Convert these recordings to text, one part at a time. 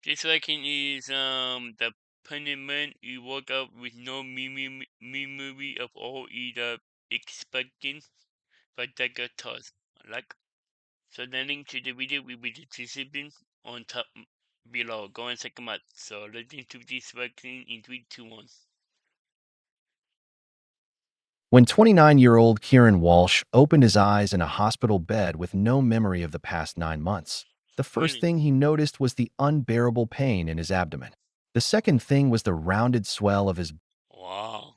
Just so I can use the punishment you woke up with no memory of all either expecting but that got tossed. Like so the link to the video will be the description on top below. Go and check them out. So let's into this vaccine in 3, 2, 1. When 29-year-old Kieran Walsh opened his eyes in a hospital bed with no memory of the past 9 months, the first Really? thing he noticed was the unbearable pain in his abdomen. The second thing was the rounded swell of his Wow.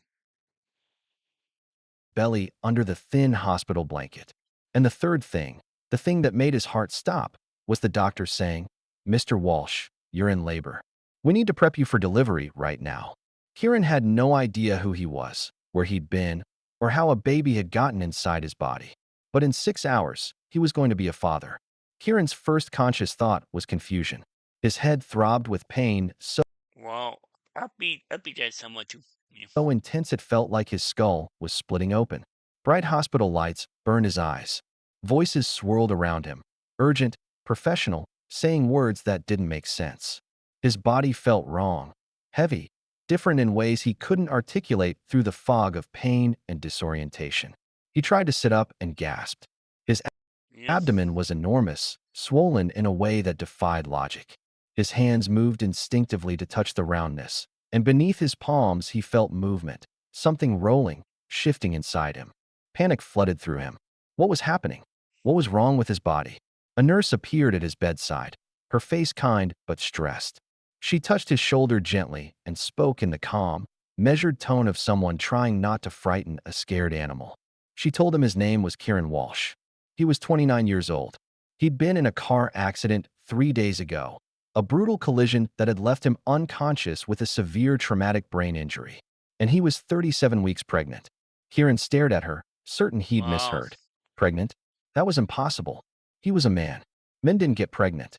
belly under the thin hospital blanket. And the third thing, the thing that made his heart stop, was the doctor saying, "Mr. Walsh, you're in labor. We need to prep you for delivery right now." Kieran had no idea who he was, where he'd been, or how a baby had gotten inside his body. But in 6 hours, he was going to be a father. Kieran's first conscious thought was confusion. His head throbbed with pain Wow. I'll be that someone too. Yeah. so intense it felt like his skull was splitting open. Bright hospital lights burned his eyes. Voices swirled around him, urgent, professional, saying words that didn't make sense. His body felt wrong, heavy, different in ways he couldn't articulate through the fog of pain and disorientation. He tried to sit up and gasped. His Yeah. abdomen was enormous, swollen in a way that defied logic. His hands moved instinctively to touch the roundness, and beneath his palms he felt movement, something rolling, shifting inside him. Panic flooded through him. What was happening? What was wrong with his body? A nurse appeared at his bedside, her face kind but stressed. She touched his shoulder gently and spoke in the calm, measured tone of someone trying not to frighten a scared animal. She told him his name was Kieran Walsh. He was 29 years old. He'd been in a car accident 3 days ago, a brutal collision that had left him unconscious with a severe traumatic brain injury. And he was 37 weeks pregnant. Kieran stared at her, certain he'd Wow. misheard. Pregnant? That was impossible. He was a man. Men didn't get pregnant.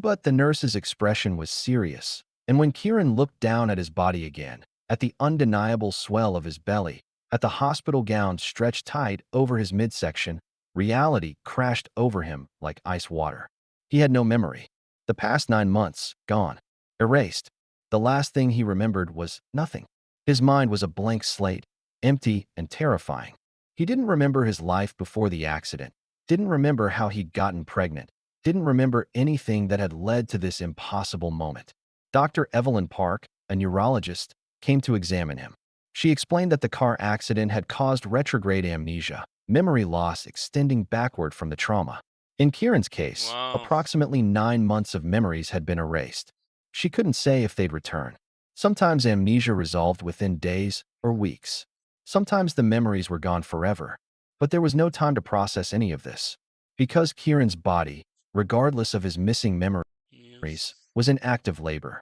But the nurse's expression was serious, and when Kieran looked down at his body again, at the undeniable swell of his belly, at the hospital gown stretched tight over his midsection, reality crashed over him like ice water. He had no memory. The past 9 months, gone. Erased. The last thing he remembered was nothing. His mind was a blank slate, empty and terrifying. He didn't remember his life before the accident, didn't remember how he'd gotten pregnant, didn't remember anything that had led to this impossible moment. Dr. Evelyn Park, a neurologist, came to examine him. She explained that the car accident had caused retrograde amnesia, memory loss extending backward from the trauma. In Kieran's case, Wow. approximately 9 months of memories had been erased. She couldn't say if they'd return. Sometimes amnesia resolved within days or weeks. Sometimes the memories were gone forever. But there was no time to process any of this. Because Kieran's body, regardless of his missing memories, Yeah. was in active labor. Yeah.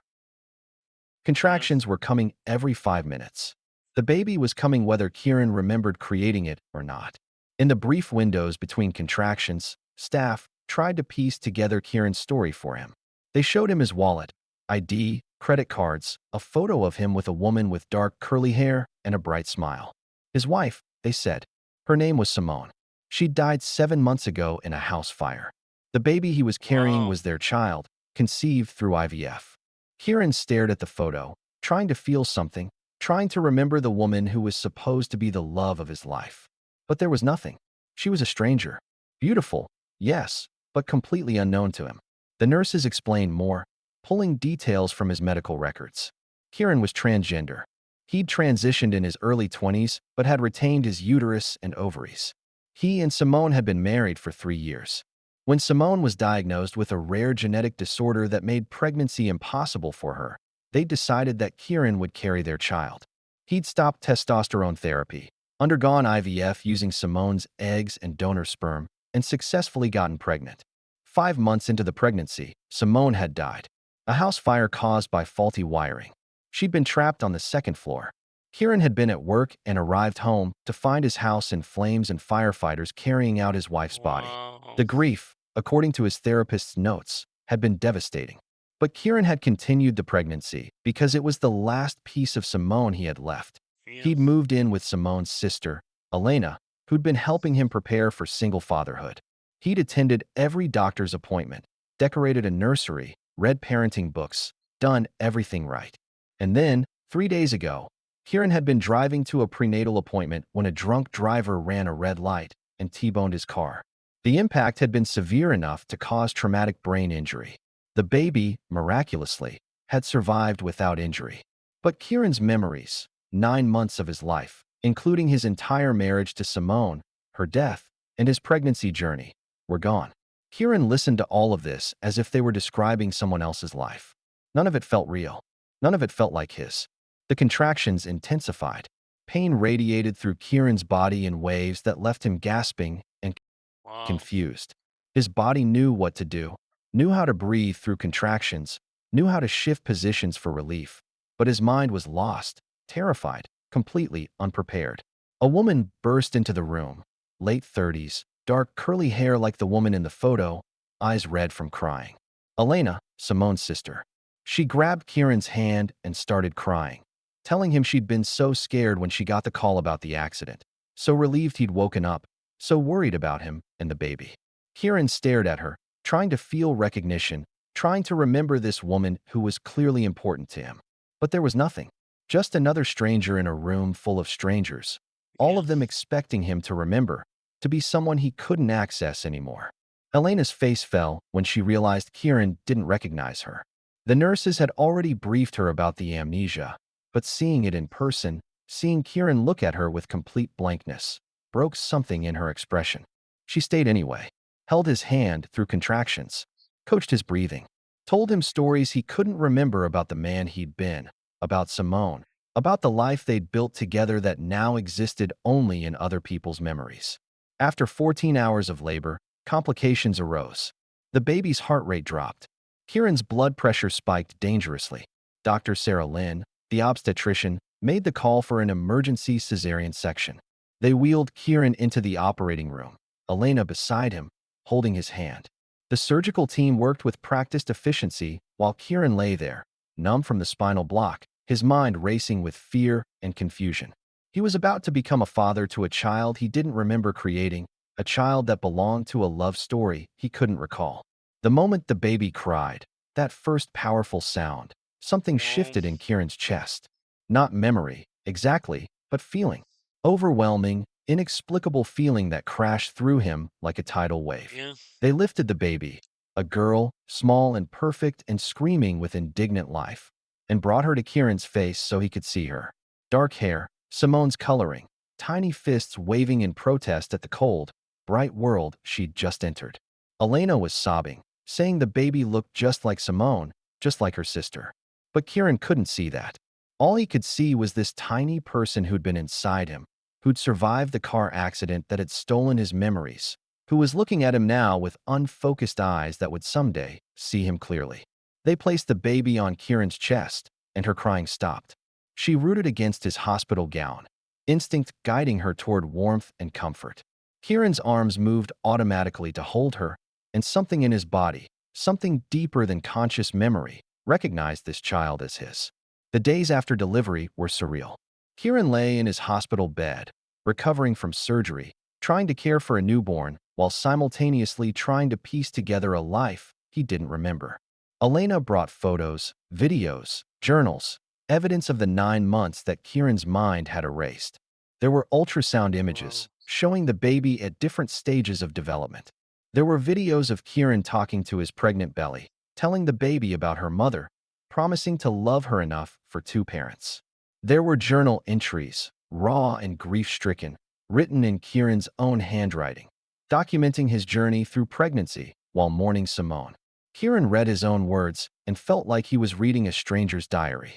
Contractions were coming every 5 minutes. The baby was coming whether Kieran remembered creating it or not. In the brief windows between contractions, staff tried to piece together Kieran's story for him. They showed him his wallet, ID, credit cards, a photo of him with a woman with dark curly hair and a bright smile. His wife, they said. Her name was Simone. She died 7 months ago in a house fire. The baby he was carrying Wow. was their child, conceived through IVF. Kieran stared at the photo, trying to feel something, trying to remember the woman who was supposed to be the love of his life. But there was nothing. She was a stranger. Beautiful, yes, but completely unknown to him. The nurses explained more, pulling details from his medical records. Kieran was transgender. He'd transitioned in his early 20s, but had retained his uterus and ovaries. He and Simone had been married for 3 years. When Simone was diagnosed with a rare genetic disorder that made pregnancy impossible for her, they decided that Kieran would carry their child. He'd stopped testosterone therapy, undergone IVF using Simone's eggs and donor sperm, and successfully gotten pregnant. 5 months into the pregnancy, Simone had died. A house fire caused by faulty wiring. She'd been trapped on the second floor. Kieran had been at work and arrived home to find his house in flames and firefighters carrying out his wife's body. Wow. The grief, according to his therapist's notes, had been devastating. But Kieran had continued the pregnancy because it was the last piece of Simone he had left. Yeah. He'd moved in with Simone's sister, Elena, who'd been helping him prepare for single fatherhood. He'd attended every doctor's appointment, decorated a nursery, read parenting books, done everything right. And then, 3 days ago, Kieran had been driving to a prenatal appointment when a drunk driver ran a red light and T-boned his car. The impact had been severe enough to cause traumatic brain injury. The baby, miraculously, had survived without injury. But Kieran's memories, 9 months of his life, including his entire marriage to Simone, her death, and his pregnancy journey, were gone. Kieran listened to all of this as if they were describing someone else's life. None of it felt real. None of it felt like his. The contractions intensified. Pain radiated through Kieran's body in waves that left him gasping and Wow. confused. His body knew what to do, knew how to breathe through contractions, knew how to shift positions for relief. But his mind was lost, terrified, completely unprepared. A woman burst into the room, late 30s, dark curly hair like the woman in the photo, eyes red from crying. Elena, Simone's sister. She grabbed Kieran's hand and started crying, telling him she'd been so scared when she got the call about the accident, so relieved he'd woken up, so worried about him and the baby. Kieran stared at her, trying to feel recognition, trying to remember this woman who was clearly important to him. But there was nothing. Just another stranger in a room full of strangers, all Yeah. of them expecting him to remember, to be someone he couldn't access anymore. Elena's face fell when she realized Kieran didn't recognize her. The nurses had already briefed her about the amnesia, but seeing it in person, seeing Kieran look at her with complete blankness, broke something in her expression. She stayed anyway, held his hand through contractions, coached his breathing, told him stories he couldn't remember about the man he'd been, about Simone, about the life they'd built together that now existed only in other people's memories. After 14 hours of labor, complications arose. The baby's heart rate dropped. Kieran's blood pressure spiked dangerously. Dr. Sarah Lynn, the obstetrician, made the call for an emergency cesarean section. They wheeled Kieran into the operating room, Elena beside him, holding his hand. The surgical team worked with practiced efficiency while Kieran lay there, numb from the spinal block, his mind racing with fear and confusion. He was about to become a father to a child he didn't remember creating, a child that belonged to a love story he couldn't recall. The moment the baby cried, that first powerful sound, something Wow. shifted in Kieran's chest. Not memory, exactly, but feeling. Overwhelming, inexplicable feeling that crashed through him like a tidal wave. Yeah. They lifted the baby, a girl, small and perfect and screaming with indignant life, and brought her to Kieran's face so he could see her. Dark hair, Simone's coloring, tiny fists waving in protest at the cold, bright world she'd just entered. Elena was sobbing, saying the baby looked just like Simone, just like her sister. But Kieran couldn't see that. All he could see was this tiny person who'd been inside him, who'd survived the car accident that had stolen his memories, who was looking at him now with unfocused eyes that would someday see him clearly. They placed the baby on Kieran's chest, and her crying stopped. She rooted against his hospital gown, instinct guiding her toward warmth and comfort. Kieran's arms moved automatically to hold her, and something in his body, something deeper than conscious memory, recognized this child as his. The days after delivery were surreal. Kieran lay in his hospital bed, recovering from surgery, trying to care for a newborn while simultaneously trying to piece together a life he didn't remember. Elena brought photos, videos, journals, evidence of the 9 months that Kieran's mind had erased. There were ultrasound Wow. images showing the baby at different stages of development. There were videos of Kieran talking to his pregnant belly, telling the baby about her mother, promising to love her enough for two parents. There were journal entries, raw and grief-stricken, written in Kieran's own handwriting, documenting his journey through pregnancy while mourning Simone. Kieran read his own words and felt like he was reading a stranger's diary.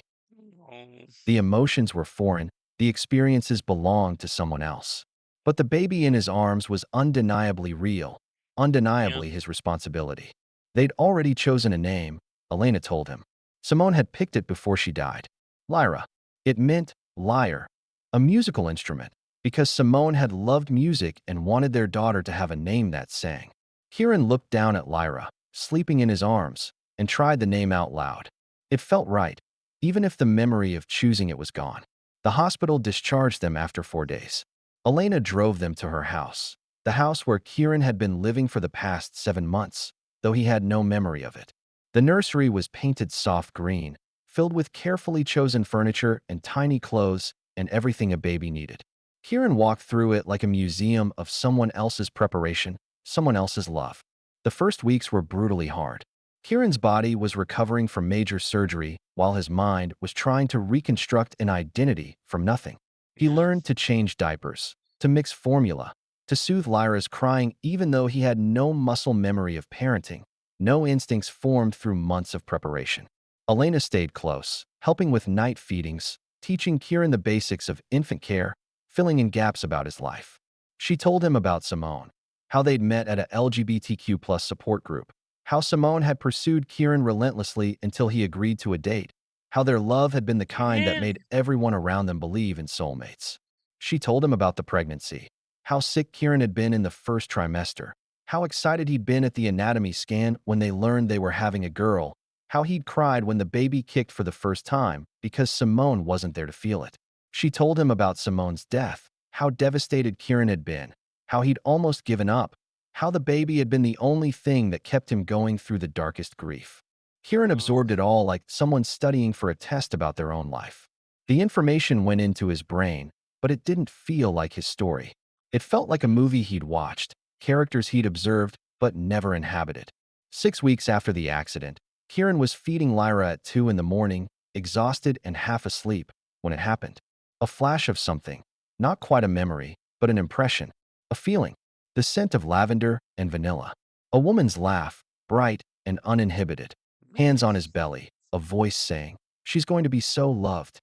Oh. The emotions were foreign, the experiences belonged to someone else. But the baby in his arms was undeniably real, Yeah. undeniably his responsibility. They'd already chosen a name, Elena told him. Simone had picked it before she died. Lyra. It meant lyre, a musical instrument, because Simone had loved music and wanted their daughter to have a name that sang. Kieran looked down at Lyra, sleeping in his arms, and tried the name out loud. It felt right, even if the memory of choosing it was gone. The hospital discharged them after 4 days. Elena drove them to her house, the house where Kieran had been living for the past 7 months, though he had no memory of it. The nursery was painted soft green, filled with carefully chosen furniture and tiny clothes and everything a baby needed. Kieran walked through it like a museum of someone else's preparation, someone else's love. The first weeks were brutally hard. Kieran's body was recovering from major surgery while his mind was trying to reconstruct an identity from nothing. He Yeah. learned to change diapers, to mix formula, to soothe Lyra's crying even though he had no muscle memory of parenting, no instincts formed through months of preparation. Elena stayed close, helping with night feedings, teaching Kieran the basics of infant care, filling in gaps about his life. She told him about Simone, how they'd met at a LGBTQ plus support group, how Simone had pursued Kieran relentlessly until he agreed to a date, how their love had been the kind that Yeah. made everyone around them believe in soulmates. She told him about the pregnancy, how sick Kieran had been in the first trimester, how excited he'd been at the anatomy scan when they learned they were having a girl, how he'd cried when the baby kicked for the first time because Simone wasn't there to feel it. She told him about Simone's death, how devastated Kieran had been, how he'd almost given up, how the baby had been the only thing that kept him going through the darkest grief. Kieran Oh. absorbed it all like someone studying for a test about their own life. The information went into his brain, but it didn't feel like his story. It felt like a movie he'd watched, characters he'd observed, but never inhabited. 6 weeks after the accident, Kieran was feeding Lyra at 2 in the morning, exhausted and half asleep, when it happened. A flash of something, not quite a memory, but an impression, a feeling, the scent of lavender and vanilla. A woman's laugh, bright and uninhibited. Hands Man. on his belly, a voice saying, "She's going to be so loved."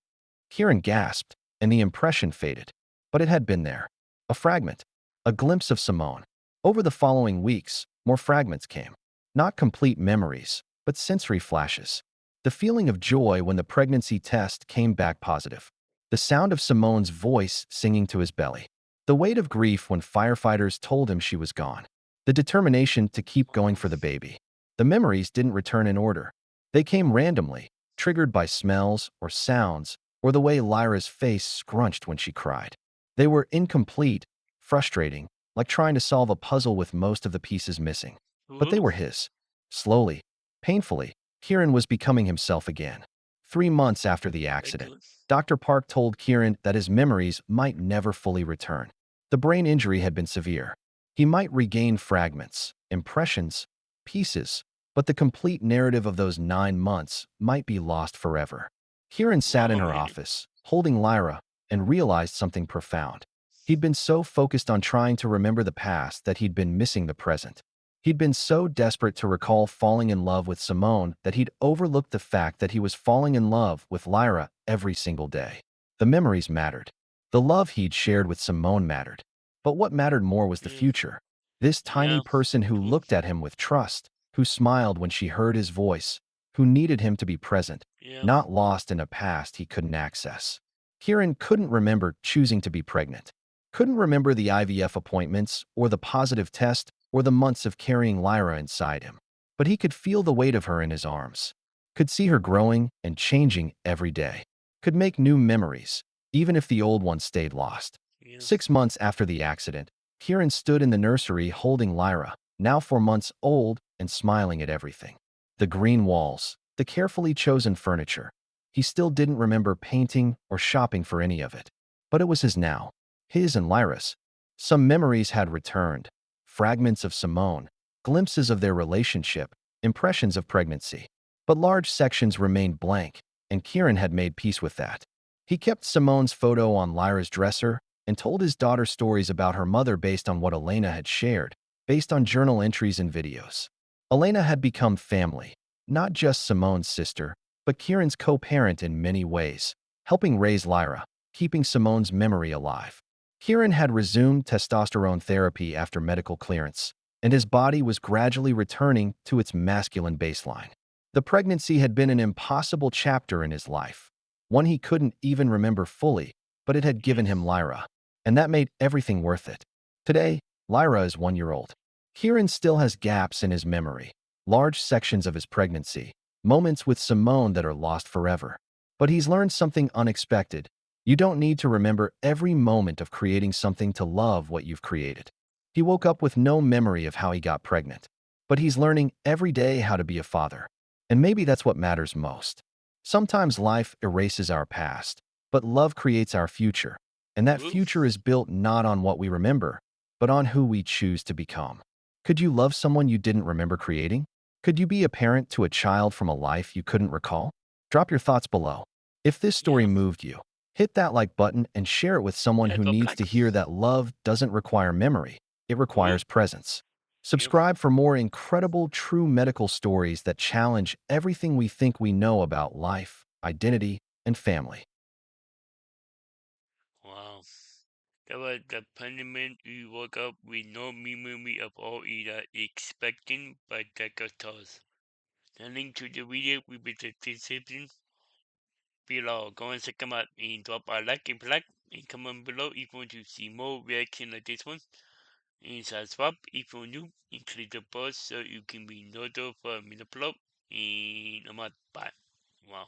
Kieran gasped, and the impression faded. But it had been there. A fragment, a glimpse of Simone. Over the following weeks, more fragments came. Not complete memories, but sensory flashes. The feeling of joy when the pregnancy test came back positive. The sound of Simone's voice singing to his belly. The weight of grief when firefighters told him she was gone. The determination to keep going Oh. for the baby. The memories didn't return in order. They came randomly, triggered by smells or sounds or the way Lyra's face scrunched when she cried. They were incomplete, frustrating, like trying to solve a puzzle with most of the pieces missing. But they Ooh. were his. Slowly, painfully, Kieran was becoming himself again. 3 months after the Very accident, good. Dr. Park told Kieran that his memories might never fully return. The brain injury had been severe. He might regain fragments, impressions, pieces, but the complete narrative of those 9 months might be lost forever. Kieran sat in Wow, her man. office, holding Lyra, and realized something profound. He'd been so focused on trying to remember the past that he'd been missing the present. He'd been so desperate to recall falling in love with Simone that he'd overlooked the fact that he was falling in love with Lyra every single day. The memories mattered. The love he'd shared with Simone mattered. But what mattered more was the Mm. future. This tiny Yeah. person who Cool. looked at him with trust, who smiled when she heard his voice, who needed him to be present, Yeah. not lost in a past he couldn't access. Kieran couldn't remember choosing to be pregnant, couldn't remember the IVF appointments or the positive test or the months of carrying Lyra inside him. But he could feel the weight of her in his arms, could see her growing and changing every day, could make new memories, even if the old ones stayed lost. Yeah. 6 months after the accident, Kieran stood in the nursery holding Lyra, now 4 months old, and smiling at everything. The green walls, the carefully chosen furniture. He still didn't remember painting or shopping for any of it. But it was his now, his and Lyra's. Some memories had returned, fragments of Simone, glimpses of their relationship, impressions of pregnancy. But large sections remained blank, and Kieran had made peace with that. He kept Simone's photo on Lyra's dresser and told his daughter stories about her mother based on what Elena had shared, based on journal entries and videos. Elena had become family, not just Simone's sister, but Kieran's co-parent in many ways, helping raise Lyra, keeping Simone's memory alive. Kieran had resumed testosterone therapy after medical clearance, and his body was gradually returning to its masculine baseline. The pregnancy had been an impossible chapter in his life, one he couldn't even remember fully, but it had Yeah. given him Lyra, and that made everything worth it. Today, Lyra is 1 year old. Kieran still has gaps in his memory, large sections of his pregnancy, moments with Simone that are lost forever. But he's learned something unexpected. You don't need to remember every moment of creating something to love what you've created. He woke up with no memory of how he got pregnant, but he's learning every day how to be a father. And maybe that's what matters most. Sometimes life erases our past, but love creates our future. And that True. future is built not on what we remember, but on who we choose to become. Could you love someone you didn't remember creating? Could you be a parent to a child from a life you couldn't recall? Drop your thoughts below. If this story Yeah. moved you, hit that like button and share it with someone Yeah, who drop needs like. to hear that love doesn't require memory, it True. requires presence. Yep. Subscribe for more incredible true medical stories that challenge everything we think we know about life, identity, and family. Wow. That was the punishment we woke up with no memory of all either expecting by Decathlon. The link to the video will be the description below. Go and check them out and drop a like if you like and comment below if you want to see more reaction like this one. And subscribe if you're new and click the bell so you can be notified when I upload. And I'm out. Bye. Wow.